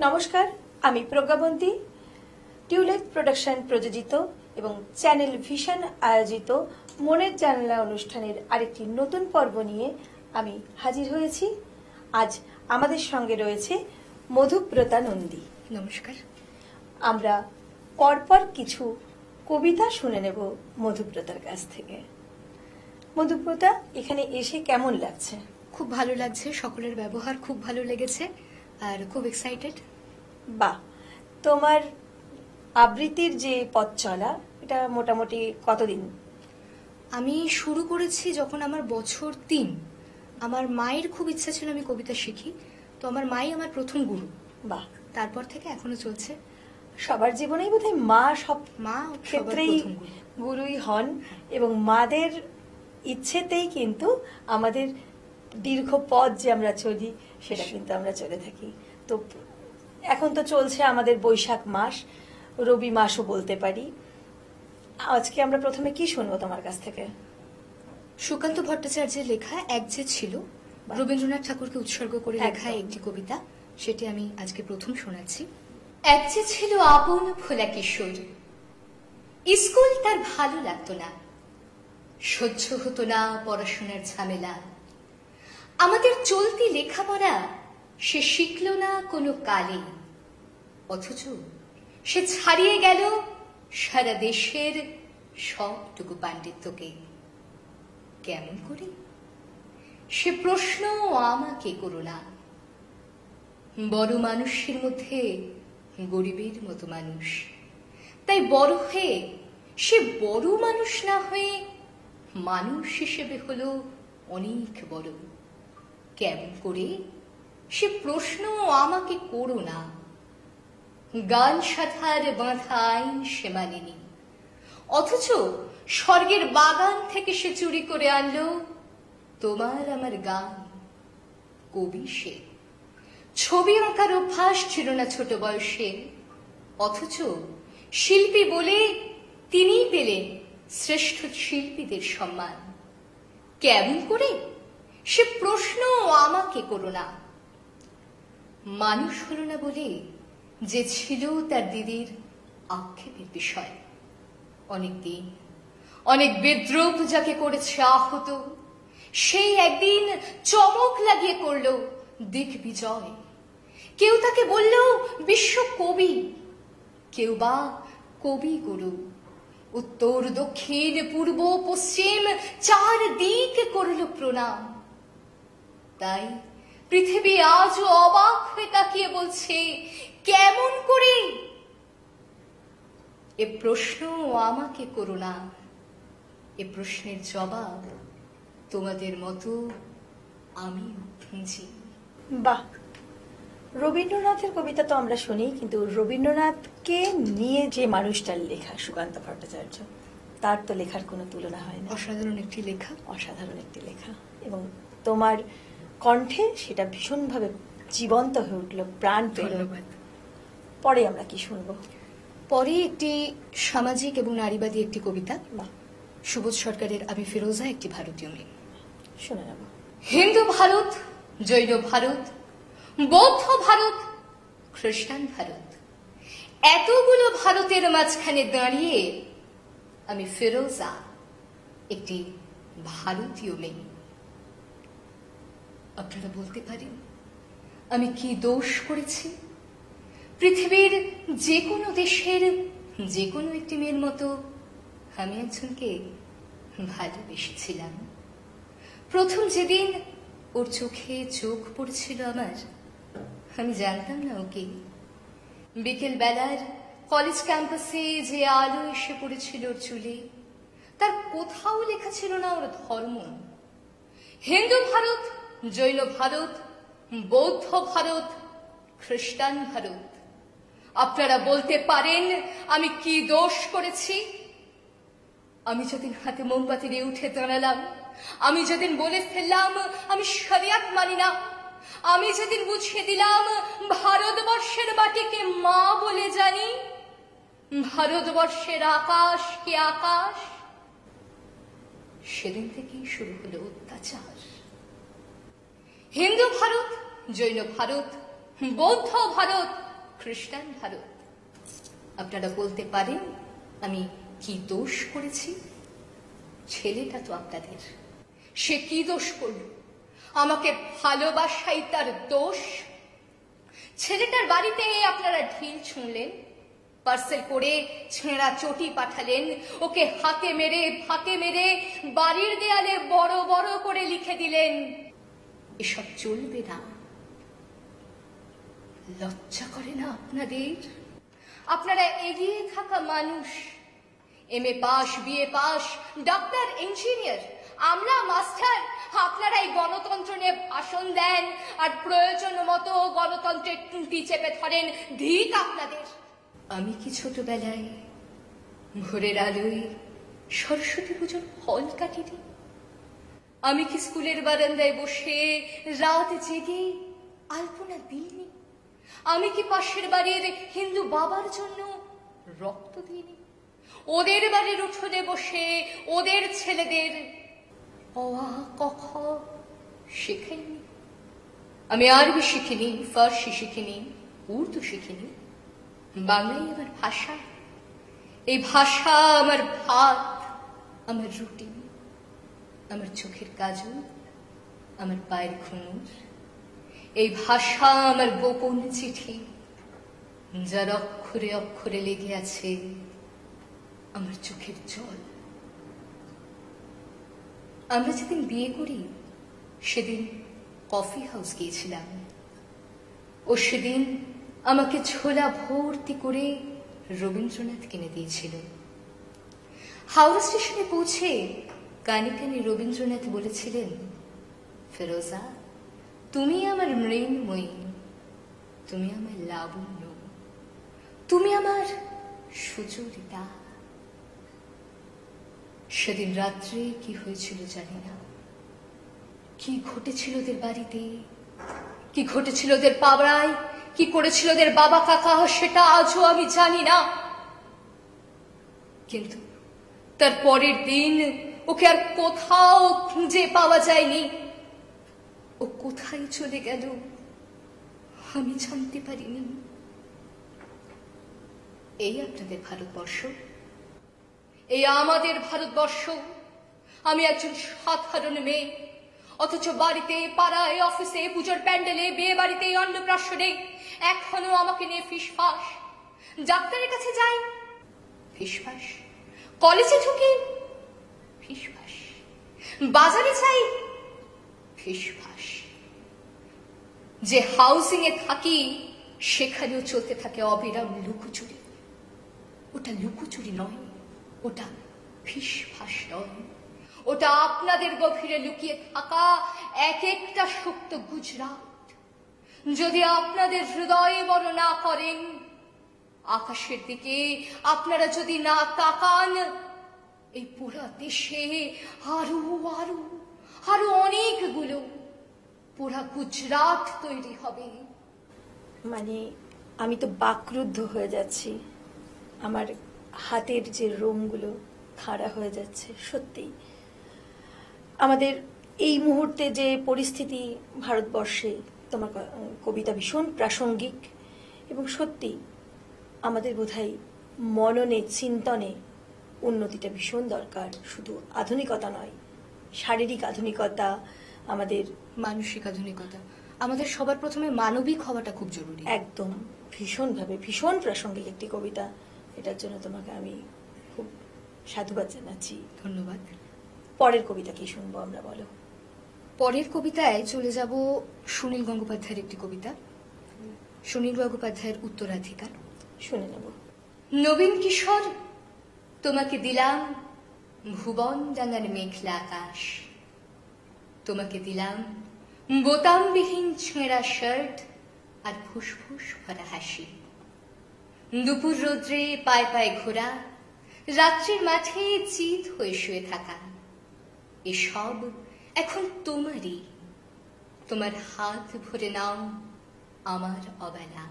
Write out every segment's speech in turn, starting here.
নমস্কার, আমি প্রজ্ঞাবন্তী। Tulip production প্রযোজিত এবং চ্যানেল ভিশন আয়োজিত মনের জানালা অনুষ্ঠানের আরেকটি নতুন পর্ব নিয়ে আমি হাজির হয়েছি। আজ আমাদের সঙ্গে রয়েছে মধুব্রতা নন্দী। নমস্কার। আমরা পরপর কিছু কবিতা শুনে নেব মধুব্রতার কাছ থেকে। মধুব্রতা, এখানে এসে কেমন লাগছে? খুব ভালো লাগছে, সকলের ব্যবহার খুব ভালো লেগেছে আর খুব এক্সাইটেড। বাহ, তোমার আবৃত্তির যে পথ চলা, এটা মোটামুটি কতদিন? আমি শুরু করেছি যখন আমার বছর 3। আমার মায়ের খুব ইচ্ছা ছিল আমি কবিতা শিখি, তো আমার মাই আমার প্রথম গুরু। বাহ, তারপর থেকে এখনো চলছে। সবার জীবনেই বোধহয় মা সব ক্ষেত্রেই গুরুই হন, এবং মাদের ইচ্ছেতেই কিন্তু আমাদের দীর্ঘ পথ যে আমরা চলি সেটা কিন্তু আমরা চলে থাকি। তো এখন তো চলছে আমাদের বৈশাখ মাস, রবি মাসও বলতে পারি। আজকে আমরা প্রথমে কি শুনবো তোমার কাছ থেকে? সুকান্ত ভট্টাচার্যের লেখা এক যে ছিল, রবীন্দ্রনাথ ঠাকুরকে উৎসর্গ করে লেখা একটি কবিতা, সেটি আমি আজকে প্রথম শোনাচ্ছি। এক যে ছিল আপন ভোলা কিশোর, স্কুল তার ভালো লাগতো না, সহ্য হতো না পড়াশোনার ঝামেলা। আমাদের চলতি লেখাপড়া সে শিখল না কোনো কালে, অথচ সে ছাড়িয়ে গেল সারা দেশের সবটুকু পাণ্ডিত্যকে। কেমন করে সে প্রশ্ন আমাকে করো না। বড় মানুষের মধ্যে গরিবের মতো মানুষ, তাই বড় হয়ে সে বড় মানুষ না হয়ে মানুষ হিসেবে হলো অনেক বড়। কেমন করে সে প্রশ্ন আমাকে করো না। গান সাধার বাঁধা আইন সে মানেনি, অথচ স্বর্গের বাগান থেকে সে চুরি করে আনলো তোমার আমার গান। কবি সে, ছবি আঁকার অভ্যাস ছিল না ছোট বয়সে, অথচ শিল্পী বলে তিনিই পেলেন শ্রেষ্ঠ শিল্পীদের সম্মান। কেমন করে সে প্রশ্ন আমাকে করো না। মানুষ হল না বলে যে ছিল তার দিদির আক্ষেপের বিষয়। অনেকদিন অনেক বিদ্রুপ যাকে করেছে আহত, সেই একদিন চমক লাগিয়ে করল দিগ্বিজয়। কেউ তাকে বলল বিশ্ব কবি, কেউ বা কবি গুরু। উত্তর দক্ষিণ পূর্ব পশ্চিম চার দিক করল প্রণাম। তাই পৃথিবী আজও অবাক হয়ে তাকিয়ে বলছে, কেমন করে? এ প্রশ্ন আমাকে করো না, এ প্রশ্নের জবাব তোমাদের মতো আমি খুঁজি। বাহ, রবীন্দ্রনাথের কবিতা তো আমরা শুনি, কিন্তু রবীন্দ্রনাথকে নিয়ে যে মানুষটার লেখা সুকান্ত ভট্টাচার্য, তার তো লেখার কোনো তুলনা হয় না। অসাধারণ একটি লেখা, অসাধারণ একটি লেখা, এবং তোমার কণ্ঠে সেটা ভীষণভাবে জীবন্ত হয়ে উঠলো, প্রাণ পেল। পরে আমরা কি শুনবো? পরে একটি সামাজিক এবং নারীবাদী একটি কবিতা, সুবোধ সরকারের আমি ফিরোজা একটি ভারতীয় মেয়ে। শুনে নেব। হিন্দু ভারত, জৈন ভারত, বৌদ্ধ ভারত, খ্রিস্টান ভারত, এতগুলো ভারতের মাঝখানে দাঁড়িয়ে আমি ফিরোজা একটি ভারতীয় মেয়ে। আপনারা বলতে পারেন আমি কি দোষ করেছি? পৃথিবীর যে কোনো দেশের যে কোনো একটি মেয়ের মতো আমি একজনকে ভালোবেসেছিলাম। প্রথম যেদিন ওর চোখে চোখ পড়েছিল আমার, আমি জানতাম না ওকে। বিকেল বেলার কলেজ ক্যাম্পাসে যে আলো এসে পড়েছিল ওর চুলে, তার কোথাও লেখা ছিল না ওর ধর্ম। হিন্দু ভারত, জৈন ভারত, বৌদ্ধ ভারত, খ্রিস্টান ভারত। আপনারা বলতে পারেন আমি কি দোষ করেছি? আমি যেদিন হাতে মোমবাতি নিয়ে উঠে দাঁড়ালাম, আমি যেদিন বলে ফেললাম আমি শরিয়াত মানি না, আমি যেদিন বুঝিয়ে দিলাম ভারতবর্ষের মাটিকে মা বলে জানি, ভারতবর্ষের আকাশ কে আকাশ, সেদিন থেকেই শুরু হলো অত্যাচার। হিন্দু ভারত, জৈন ভারত, বৌদ্ধ ভারত, খ্রিস্টান ভারত। আপনারা বলতে পারেন আমি কি দোষ করেছি? ছেলেটা তো আপনাদের, সে কি দোষ করল? আমাকে ভালোবাসাই তার দোষ? ছেলেটার বাড়িতে আপনারা ঢিল ছুঁড়লেন, পার্সেল করে ছেঁড়া চটি পাঠালেন, ওকে হাতে মেরে ফাঁকে মেরে বাড়ির দেয়ালে বড় বড় করে লিখে দিলেন। এসব চলবে না। লজ্জা করে না আপনাদের? আপনারা এগিয়ে থাকা মানুষ, MA pass, BA pass, doctor, engineer, আমরা মাস্টার। আপনারা এই গণতন্ত্র নিয়ে ভাষণ দেন আর প্রয়োজন মতো গণতন্ত্রের টুটি চেপে ধরেন। ধিক আপনাদের। আমি কি ছোটবেলায় ভোরের আলোয় সরস্বতী পুজোর ফল কাটিনি? আমি কি স্কুলের বারান্দায় বসে রাত জেগে আলপনা দিইনি? আমি কি পাশের বাড়ির হিন্দু বাবার জন্য রক্ত দিইনি? ওদের বাড়ির উঠোনে বসে ওদের ছেলেদের অ আ ক খ শেখাইনি? আমি আরবি শিখিনি, ফার্সি শিখিনি, উর্দু শিখিনি। বাংলাই আমার ভাষা। এই ভাষা আমার ভাত, আমার রুটি, আমার চোখের কাজল, আমার পায়ের ঘুমুর। এই ভাষা আমার গোপন চিঠি, যার অক্ষরে অক্ষরে লেগে আছে আমার চোখের জল। আমরা যেদিন বিয়ে করি সেদিন কফি হাউস গিয়েছিলাম। ও সেদিন আমাকে ছোলা ভর্তি করে রবীন্দ্রনাথ কিনে দিয়েছিল। হাওড়া স্টেশনে পৌঁছে কানে কানে রবীন্দ্রনাথ বলেছিলেন, ফেরোজা, তুমি আমার মৃন্ময়ী, তুমি আমার লাবণ্য, তুমি আমার সুচরিতা। সেদিন রাত্রে কি হয়েছিল জানি না। কি ঘটেছিল ওদের বাড়িতে, কি ঘটেছিল ওদের পাড়ায়, কি করেছিল ওদের বাবা কাকা, সেটা আজও আমি জানি না। কিন্তু তার পরের দিন ওকে আর কোথাও খুঁজে পাওয়া যায়নি। ও কোথায় চলে গেল আমি জানতে পারিনি। এই আপনাদের ভারতবর্ষ, এই আমাদের ভারতবর্ষ। আমি একজন সাধারণ মেয়ে, অথচ বাড়িতে, পাড়ায়, অফিসে, পুজোর প্যান্ডেলে, বিয়ে বাড়িতে, অন্নপ্রাশনে এখনো আমাকে নিয়ে ফিসফাস। ডাক্তারের কাছে যাই, ফিসফাস। কলেজে ঢুকি, ফিসফাস। বাজারে যাই, ফিসফাস। যে হাউসিং এ থাকি সেখানেও চলতে থাকে অবিরাম লুকোচুরি। ওটা লুকোচুরি নয়, ওটা ফিসফাস নয়, ওটা আপনাদের গভীরে লুকিয়ে থাকা এক একটা সুপ্ত গুজরাট। যদি আপনাদের হৃদয় বড় না করেন, আকাশের দিকে আপনারা যদি না তাকান, এই পুরা দেশে আরো আরো আরো অনেকগুলো পুরা গুজরাট তৈরি হবে। মানে আমি তো বাকরুদ্ধ হয়ে যাচ্ছি। আমার হাতের যে রোমগুলো খাড়া হয়ে যাচ্ছে। সত্যি আমাদের এই মুহূর্তে যে পরিস্থিতি ভারতবর্ষে, তোমার কবিতা ভীষণ প্রাসঙ্গিক। এবং সত্যি আমাদের বোধহয় মননে, চিন্তনে উন্নতিটা ভীষণ দরকার। শুধু আধুনিকতা নয়, শারীরিক আধুনিকতা, আমাদের মানসিক আধুনিকতা। আমাদের সবার প্রথমে মানবিক হওয়াটা খুব জরুরি। একদম ভীষণভাবে ভীষণ প্রাসঙ্গিক একটি কবিতা। এটার জন্য তোমাকে আমি খুব সাধুবাদ জানাচ্ছি। ধন্যবাদ। পরের কবিতা কি শুনবো আমরা, বলো? পরের কবিতায় চলে যাব সুনীল গঙ্গোপাধ্যায়ের একটি কবিতা, সুনীল গঙ্গোপাধ্যায়ের উত্তরাধিকার। শুনে নেব। নবীন কিশোর, তোমাকে দিলাম ভুবন ডাঙার মেঘলা আকাশ, তোমাকে দিলাম বোতামবিহীন ছেঁড়া শার্ট আর ফুসফুস ভরা হাসি। দুপুর রৌদ্রে পায়ে পায়ে ঘোরা, রাত্রির মাঠে চিত হয়ে শুয়ে থাকা, এসব এখন তোমারই। তোমার হাত ভরে নাও আমার অবেলা,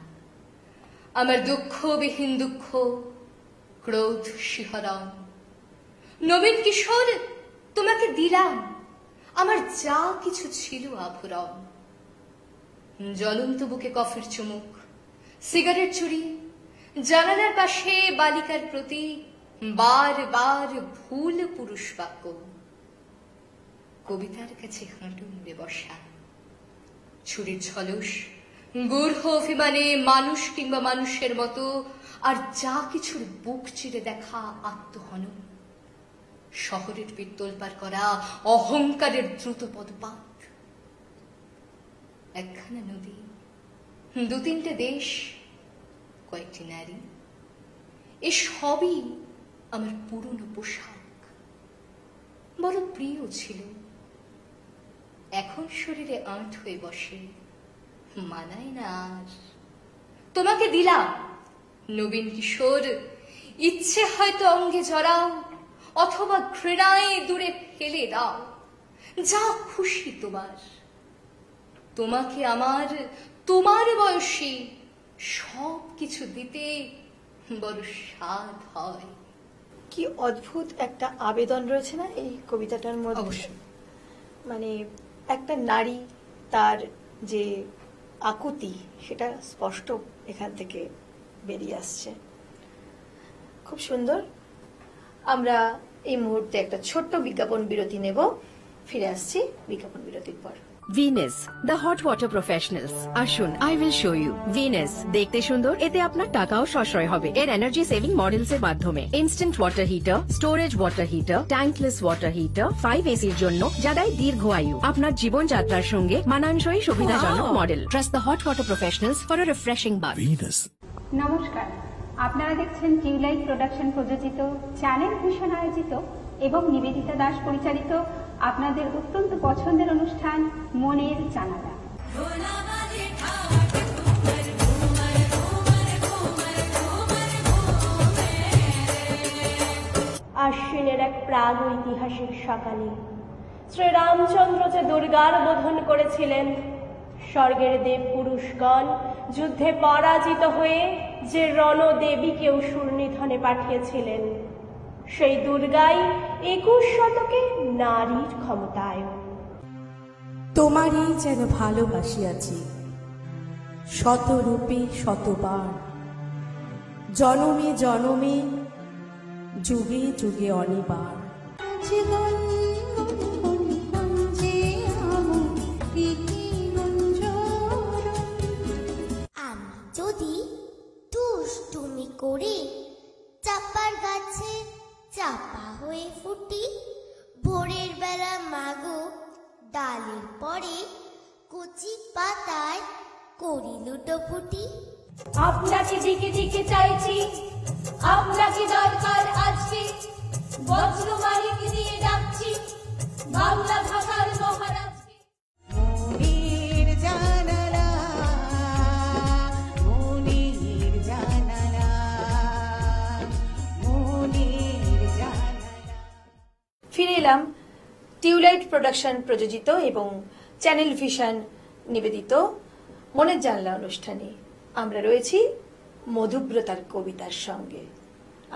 আমার দুঃখবিহীন দুঃখ, ক্রোধ শিহরণ। নবীন কিশোর, তোমাকে দিলাম আমার যা কিছু ছিল আভরণ। জ্বলন্ত বুকে কফের চুমুক, সিগারেট চুরি, জানালার পাশে বালিকার প্রতি বার বার ভুল পুরুষ বাক্য, কবিতার কাছে হাঁটু মুড়ে বসা, ছুরির ঝলস, গূঢ় অভিমানে মানুষ কিংবা মানুষের মতো আর যা কিছুর বুক চিরে দেখা আত্মহনন, শহরের পিত্তল পার করা অহংকারের দ্রুত পদপাত, একখানা নদী, দু তিনটে দেশ, কয়েকটি নারী, এ সবই আমার পুরনো পোশাক, বড় প্রিয় ছিল। এখন শরীরে আঁট হয়ে বসে, মানায় না আর। তোমাকে দিলাম নবীন কিশোর, ইচ্ছে হয়তো অঙ্গে জড়াও, অথবা ঘৃণায় দূরে ফেলে দাও, যা খুশি তোমার। তোমাকে আমার তোমার বয়সী সব কিছু দিতে বড় স্বাদ হয়। কি অদ্ভুত একটা আবেদন রয়েছে না এই কবিতাটার মধ্যে। অবশ্যই। মানে একটা নারী, তার যে আকুতি সেটা স্পষ্ট এখান থেকে বেরিয়ে আসছে। খুব সুন্দর। আমরা এই মুহূর্তে একটা ছোট্ট বিজ্ঞাপন বিরতি নেব, ফিরে আসছি বিজ্ঞাপন বিরতির পর। Venus, the hot water professionals. আসুন, I will show you. Venus, দেখতে সুন্দর, এতে আপনার টাকাও সাশ্রয় হবে। এর এনার্জি সেভিং মডেলস এর মাধ্যমে instant water heater, storage water heater, tankless water heater, 5 এসির জন্য যা দেয় দীর্ঘ আয়ু। আপনার জীবনযাত্রার সঙ্গে মানানসই সুবিধাজনক model. Trust the hot water professionals for a refreshing bath. Venus. নমস্কার, আপনারা দেখছেন টিউলাইট প্রোডাকশন প্রযোজিত, চ্যানেল ভিশন আয়োজিত এবং নিবেদিতা দাস পরিচালিত আপনাদের অত্যন্ত পছন্দের অনুষ্ঠান মনের জানালা। আশ্বিনের এক প্রাগ ঐতিহাসিক সকালে শ্রীরামচন্দ্র যে দুর্গার বোধন করেছিলেন, স্বর্গের দেব পুরুষগণ যুদ্ধে পরাজিত হয়ে যে রণদেবীকে অসুর নিধনে পাঠিয়েছিলেন, সেই দুর্গাই 21 শতকে নারীর ক্ষমতায়ন। তোমারই যেন ভালোবাসিয়াছি শতরূপে শতবার, জনমে জনমে যুগে যুগে অনিবার। আমি যদি দুষ্টুমি করে চাপার গাছে চাপা হয়ে ফুটি, ভোরের বেলা মাগো ডালের পরে কচি পাতায় করি লুটোপুটি। আপনাকে দিকে দিকে চাইছি, আপনাকে দরকার আজকে, বজ্র মালিক দিয়ে ডাকছি বাংলা ভাষার মহারাজকে। মনের জানালা, মনের জানালা, মনের জানালা। ফিরে এলাম টিউলাইট প্রোডাকশন প্রযোজিত এবং চ্যানেল ভিশন নিবেদিত মনের জানলা অনুষ্ঠানে। আমরা রয়েছি মধুব্রতার কবিতার সঙ্গে।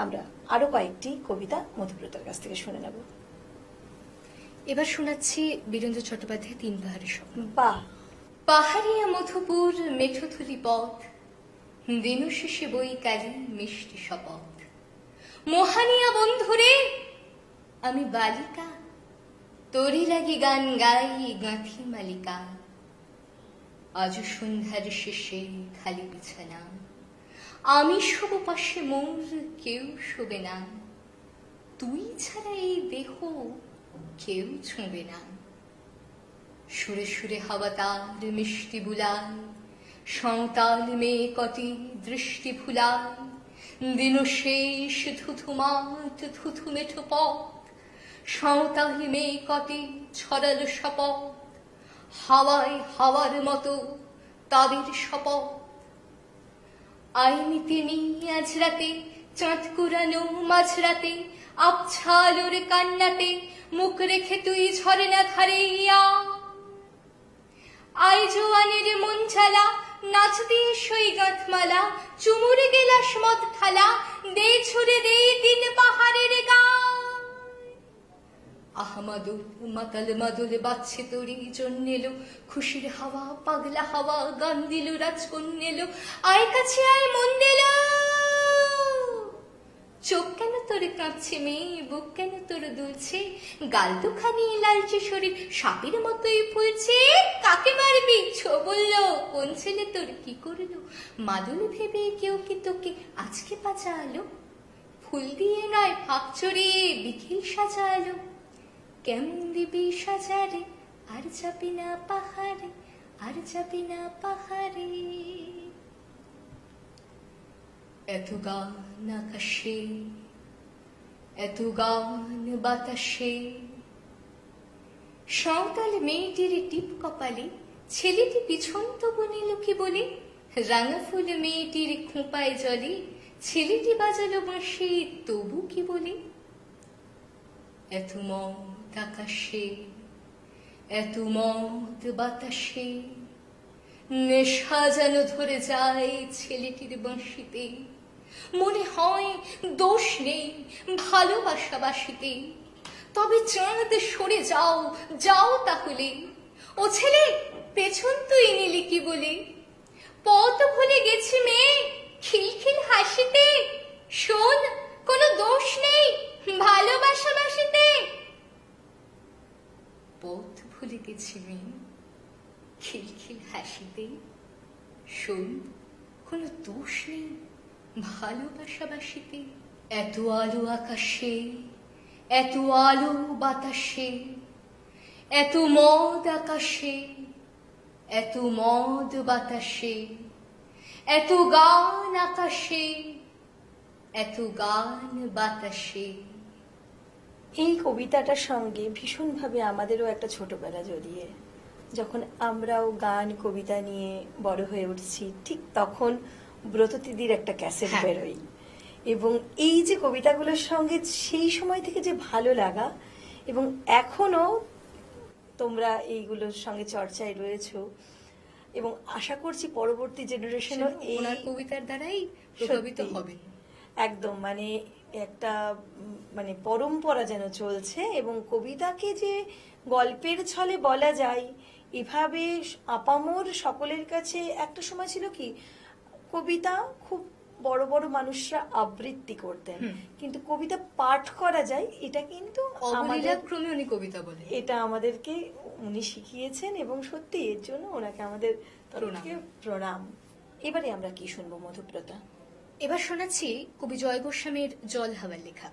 আমরা আরো কয়েকটি কবিতা মধুব্রতার কাছ থেকে শুনে নেব। এবার শোনাচ্ছি বীরেন্দ্র চট্টোপাধ্যায় 3 পাহাড়ের স্বপ্ন। বাহ! পাহাড়িয়া মধুপুর মেঠোথুলি পথ, দিন শেষে বই কালি মিষ্টি শপথ। মোহানিয়া বন্ধুরে আমি বালিকা, তোরই লাগি গান গাই গাঁথি মালিকা। আজ সন্ধ্যার শেষে খালি বিছানা, আমি শোব পাশে মোর কেউ শোবে না। তুই ছাড়া এই দেহ কেউ ছুঁবে না। সুরে সুরে হাওয়া তার মিষ্টি বুলায়, সাঁওতাল মেয়ে কটি দৃষ্টি ভুলায়। দিন শেষ ধুধুমাট ধুধু মেঠো পথ, সাঁওতাল মেয়ে কটি ছড়ালো শপথ। হাওয়ায় হাওয়ার মতো তাদের শপথ। আইনি তিনি আজ রাতে চাঁদ কুরানো মাঝরাতে, আবছা আলোর কান্নাতে মুখ রেখে তুই ঝরে ধারে ইয়া। আই জোয়ানের মন ঝালা, নাচ দিয়ে সই গাঁথমালা, চুমুরে গেলাস মদ খালা, দে ছুড়ে দে 3 পাহাড়ের গায়। আহা মাদুল মাতাল মাদুল বাচ্ছে তোরি জন্য এলো খুশির হাওয়া পাগলা হাওয়া গান দিল রাজকন্যা এলো আয় কাছে আয় মন দিল চোখ কেন তোর কাঁপছে মেয়ে বুক কেন তোর দুলছে গাল দুখানি লালচে শরীর সাপের মতোই ফুলছে কাকে মারবি ছো বললো কোন ছেলে তোর কি করলো মাদুল ভেবে কেউ কি তোকে আজকে বাঁচালো ফুল দিয়ে নয় ফাঁক চড়িয়ে বিকেল সাজালো কেমন দিবি সাজারে আর যাবি না পাহাড়ে আর যাবি না পাহাড়ে এত গান আকাশে এত গান বাতাসে সাঁওতাল মেয়েটির টিপ কপালে ছেলেটি পিছন তবু নিল কি বলে রাঙা ফুল মেয়েটির খোঁপায় জলে ছেলেটি বাজালো বাঁশি তবু কি বলে এত মত আকাশে এত মত বাতাসে নেশা যেন ধরে যায় ছেলেটির বাঁশিতে মনে হয় দোষ নেই ভালোবাসা বাসিতে তবে চাঁদ সরে যাও যাও তাহলে ও ছেলে পেছন তুই নিলি কি বলে পথ ভুলে গেছি মেয়ে খিলখিল হাসিতে শোন কোনো দোষ নেই ভালোবাসা বাসিতে পথ ভুলে গেছি মেয়ে খিলখিল হাসিতে শোন কোনো দোষ নেই ভালোবাসা বাসিতে এত আলো আকাশে এত আলো বাতাসে এত মদ আকাশে এত মদ বাতাসে এত গান আকাশে এত গান বাতাসে এই কবিতাটার সঙ্গে ভীষণভাবে আমাদেরও একটা ছোটবেলা জড়িয়ে যখন আমরাও গান কবিতা নিয়ে বড় হয়ে উঠছি ঠিক তখন ব্রততিদির একটা ক্যাসেট বেরোয় এবং এই যে কবিতাগুলোর সঙ্গে সেই সময় থেকে যে ভালো লাগা এবং এখনো তোমরা এইগুলোর সঙ্গে চর্চায় রয়েছো এবং আশা করছি পরবর্তী জেনারেশনও এই কবিতার দ্বারাই প্রভাবিত হবে একদম মানে একটা মানে পরম্পরা যেন চলছে এবং কবিতাকে যে গল্পের ছলে বলা যায় এভাবে আপামর সকলের কাছে একটা সময় ছিল কি কবিতা খুব বড় বড় মানুষরা আবৃত্তি করতেন কিন্তু কবিতা পাঠ করা যায় এটা কিন্তু আমাদের ক্রমে উনি কবিতা বলেন এটা আমাদেরকে উনি শিখিয়েছেন এবং সত্যি এর জন্য ওনাকে আমাদের প্রণাম এবারে আমরা কি শুনবো মধুব্রতা এবার শোনাচ্ছি কবি জয় গোস্বামীর জল হাওয়ার লেখা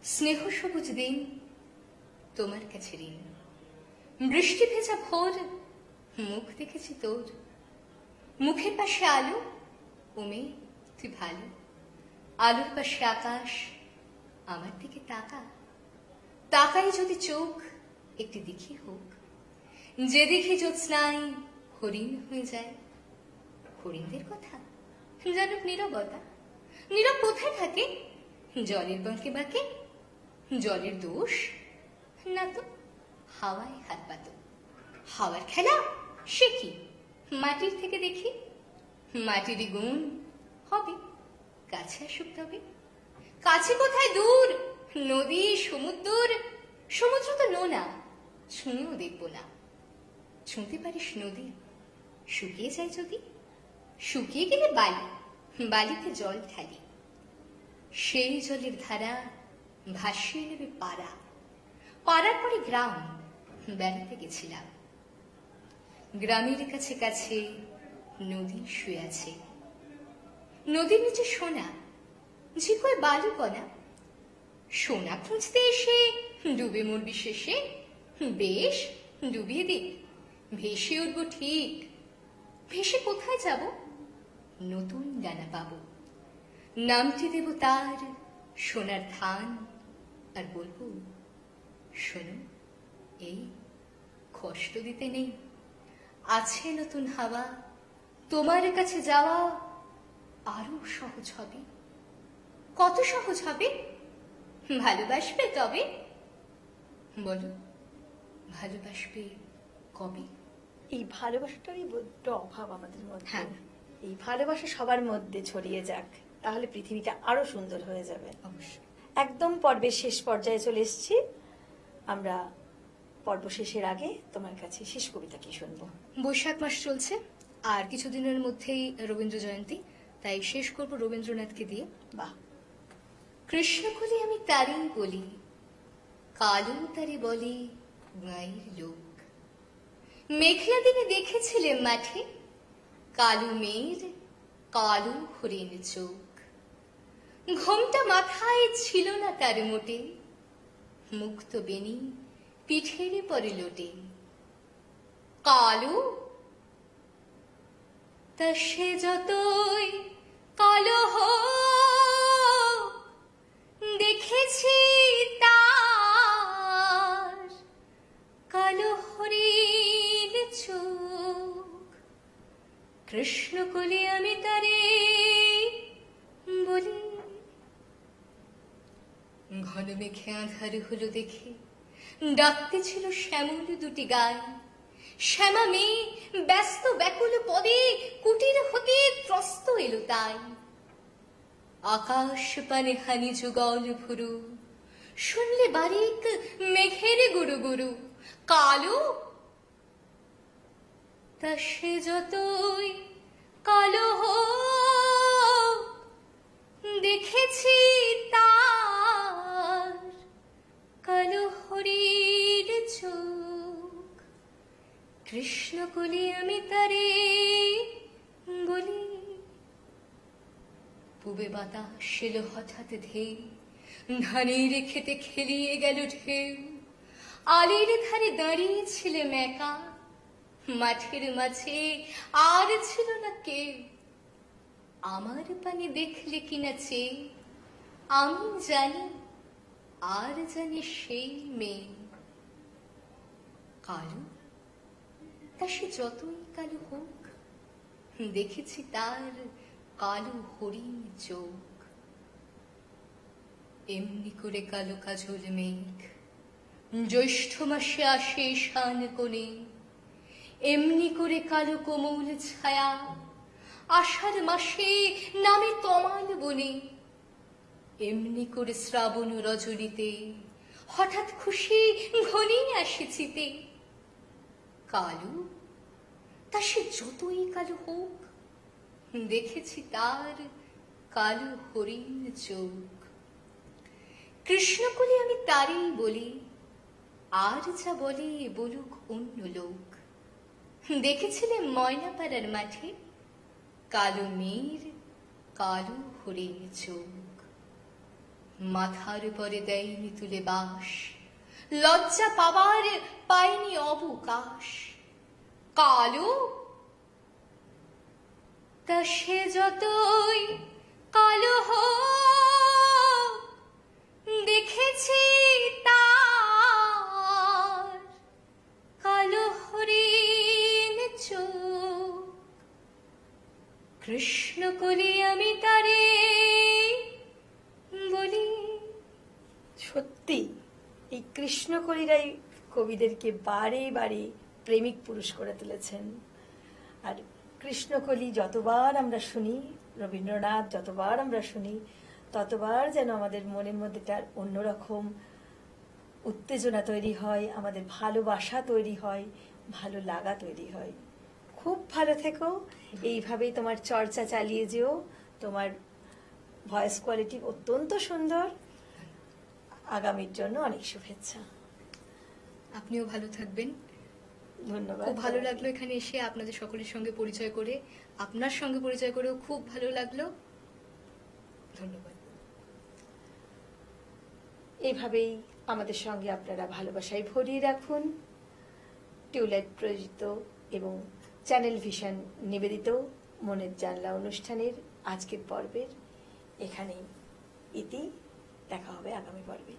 স্নেহ সবুজ দিন তোমার কাছে ঋণ বৃষ্টি ভেজা ভোর মুখ দেখেছি তোর মুখের পাশে আলো ওমে তুই ভালো আলোর পাশে আকাশ আমার দিকে তাকা তাকাই যদি চোখ একটি দিকে হোক যে দিকে জ্যোৎস্নায় হরিণ হয়ে যায় হরিণদের কথা জানুক নীরবতা নীরব কোথায় থাকে জলের বাঁকে বাঁকে জলের দোষ না তো হাওয়ায় হাত পাতো হাওয়ার খেলা সে কি মাটির থেকে দেখি মাটিরই গুণ হবে কাছে আসুক তবে কাছে কোথায় দূর নদী সমুদ্র সমুদ্র তো নোনা ছুঁয়েও দেখবো না ছুঁতে পারিস নদী শুকিয়ে যায় যদি শুকিয়ে গেলে বালি বালিতে জল ঢালি সেই জলের ধারা ভাসিয়ে নেবে পাড়া পাড়ার পরে গ্রাম বেড়াতে গেছিলাম গ্রামের কাছে কাছে নদী শুয়ে আছে নদীর নিচে সোনা ঝিকোয় বালু কণা সোনা খুঁজতে এসে ডুবে মরবি শেষে বেশ ডুবিয়ে দিক ভেসে উঠব ঠিক ভেসে কোথায় যাব নতুন ডানা পাবো নামটি দেব তার সোনার ধান আর বলবো শোনো এই কষ্ট দিতে নেই আছে নতুন হাওয়া তোমার কাছে যাওয়া আরো সহজ হবে কত সহজ হবে ভালোবাসবে তবে বলো ভালোবাসবে কবে এই ভালোবাসাটারই বড্ড অভাব আমাদের মধ্যে এই ভালোবাসা সবার মধ্যে ছড়িয়ে যাক তাহলে পৃথিবীটা আরো সুন্দর হয়ে যাবে অবশ্যই একদম পর্বের শেষ পর্যায়ে চলে এসেছি আমরা পর্ব শেষের আগে তোমার কাছে শেষ কবিতা কি শুনবো? বৈশাখ মাস চলছে, আর কিছুদিনের মধ্যেই রবীন্দ্র জয়ন্তী, তাই শেষ করব রবীন্দ্রনাথকে দিয়ে। বাহ। কৃষ্ণকলি আমি তারই বলি, কালো তারে বলে গাঁয়ের লোক। মেঘলা দিনে দেখেছিলেন মাঠে, কালো মেয়ের কালো হরিণ চোখ। ঘোমটা মাথায় ছিল না তার মোটে, মুক্ত বেনি পিঠের পরে লোটে। কালো তা সে যতই কালো হোক, দেখেছি তার কালো হরিণ চোখ। কৃষ্ণকলি আমি তারে বলি। ঘন মেঘে আঁধার হলো দেখে, ডাকতে ছিল শ্যামল দুটি গান। শ্যামা মেয়ে ব্যস্ত ব্যাকুল পদে, কুটির হতে ত্রস্ত এলো তাই। আকাশ পানে হানি যুগল ভুরু, শুনলে বারিক মেঘের গুরু গুরু। কালো তা সে যতই কালো হোক, দেখেছি তার কালো হরিণ চোখ। কৃষ্ণকলি আমি তারে বলি। পূবে বাতাস এলো হঠাৎ ধেয়ে, ধানের খেতে খেলিয়ে গেল ঢেউ। আলির ধারে দাঁড়িয়েছিলে মেকা, মাঠের মাঝে আর ছিল না কেউ। আমার পানে দেখলে কিনা চেয়ে, আমি জানি আর জানি সেই মেয়ে। কালো তা সে যতই কালো হোক, দেখেছি তার কালো হরিণ চোখ। এমনি করে কালো কাজল মেঘ জ্যৈষ্ঠ মাসে আসে শান কোণে। এমনি করে কালো কোমল ছায়া আষাঢ় মাসে নামে তমাল বনে। এমনি করে শ্রাবণ রজনীতে হঠাৎ খুশি ঘনিয়ে আসে চিতে। কালো তা সে যতই কালো হোক, দেখেছি তার কালো হরিণ চোখ। কৃষ্ণকলি আমি তারই বলি, আর যা বলে বলুক অন্য লোক। দেখেছিলে ময়নাপাড়ার মাঠে, কালো মেয়ের কালো হরিণ চোখ। মাথার পরে দেয়নি তুলে বাস, লজ্জা পাবার পায়নি অবকাশ। কালো তা সে যতই কালো হোক, দেখেছি তার কালো হরিণ চোখ। কৃষ্ণকলি আমি তারে বলি। সত্যি এই কৃষ্ণকলিরাই কবিদেরকে বারে বারে প্রেমিক পুরুষ করে তুলেছেন। আর কৃষ্ণকলি যতবার আমরা শুনি, রবীন্দ্রনাথ যতবার আমরা শুনি, ততবার যেন আমাদের মনের মধ্যে তার অন্যরকম উত্তেজনা তৈরি হয়, আমাদের ভালোবাসা তৈরি হয়, ভালো লাগা তৈরি হয়। খুব ভালো থেকো, এইভাবেই তোমার চর্চা চালিয়ে যেও। তোমার ভয়েস কোয়ালিটি অত্যন্ত সুন্দর। আগামীর জন্য অনেক শুভেচ্ছা। আপনিও ভালো থাকবেন। ধন্যবাদ। খুব ভালো লাগলো এখানে এসে আপনাদের সকলের সঙ্গে পরিচয় করে, আপনার সঙ্গে পরিচয় করেও খুব ভালো লাগলো। ধন্যবাদ। এইভাবেই আমাদের সঙ্গে আপনারা ভালোবাসায় ভরিয়ে রাখুন। টিউলাইট প্রযোজিত এবং চ্যানেল ভিশন নিবেদিত মনের জানলা অনুষ্ঠানের আজকের পর্বের এখানেই ইতি। দেখা হবে আগামী পর্বে।